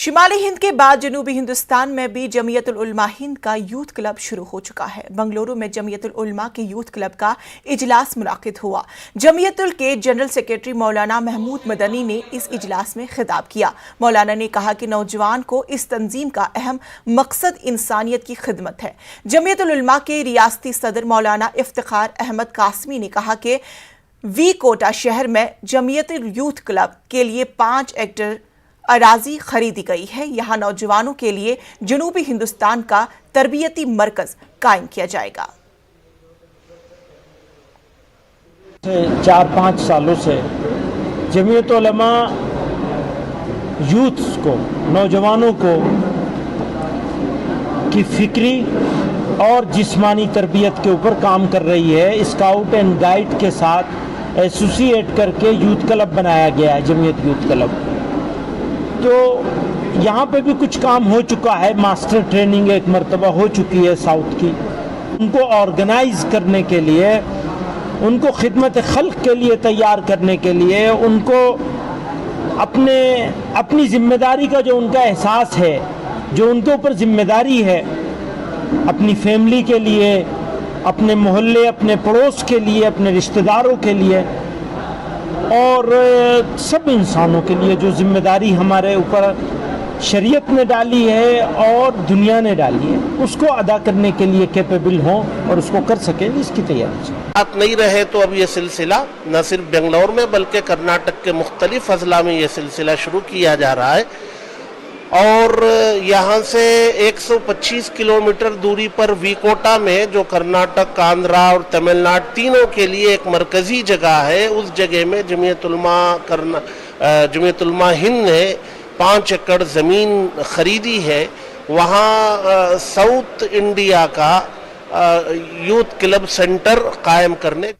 شمالی ہند کے بعد جنوبی ہندوستان میں بھی جمعیت العلماء ہند کا یوتھ کلب شروع ہو چکا ہے۔ بنگلورو میں جمعیت العلماء کے یوتھ کلب کا اجلاس منعقد ہوا۔ جمعیت کے جنرل سیکریٹری مولانا محمود مدنی نے اس اجلاس میں خطاب کیا۔ مولانا نے کہا کہ نوجوان کو اس تنظیم کا اہم مقصد انسانیت کی خدمت ہے۔ جمعیت العلماء کے ریاستی صدر مولانا افتخار احمد قاسمی نے کہا کہ وی کوٹا شہر میں جمعیت یوتھ کلب کے لیے 5 ایکڑ اراضی خریدی گئی ہے۔ یہاں نوجوانوں کے لیے جنوبی ہندوستان کا تربیتی مرکز قائم کیا جائے گا۔ 4-5 سالوں سے جمعیت علماء یوتھس کو، نوجوانوں کو کی فکری اور جسمانی تربیت کے اوپر کام کر رہی ہے۔ اسکاؤٹ اینڈ گائیڈ کے ساتھ ایسوسیٹ کر کے یوتھ کلب بنایا گیا ہے، جمعیت یوتھ کلب۔ تو یہاں پہ بھی کچھ کام ہو چکا ہے، ماسٹر ٹریننگ ایک مرتبہ ہو چکی ہے ساؤتھ کی۔ ان کو آرگنائز کرنے کے لیے، ان کو خدمت خلق کے لیے تیار کرنے کے لیے، ان کو اپنی ذمہ داری کا جو ان کا احساس ہے، جو ان کے اوپر ذمہ داری ہے اپنی فیملی کے لیے، اپنے محلے، اپنے پڑوس کے لیے، اپنے رشتہ داروں کے لیے اور سب انسانوں کے لیے جو ذمہ داری ہمارے اوپر شریعت نے ڈالی ہے اور دنیا نے ڈالی ہے، اس کو ادا کرنے کے لیے کیپیبل ہوں اور اس کو کر سکیں، اس کی تیاری سے بات نہیں رہے تو اب یہ سلسلہ نہ صرف بنگلور میں بلکہ کرناٹک کے مختلف اضلاع میں یہ سلسلہ شروع کیا جا رہا ہے، اور یہاں سے 125 کلومیٹر دوری پر وی کوٹا میں جو کرناٹک، آندھرا اور تمل ناڈو تینوں کے لیے ایک مرکزی جگہ ہے، اس جگہ میں جمعیت علماء ہند نے 5 ایکڑ زمین خریدی ہے۔ وہاں ساؤتھ انڈیا کا یوتھ کلب سینٹر قائم کرنے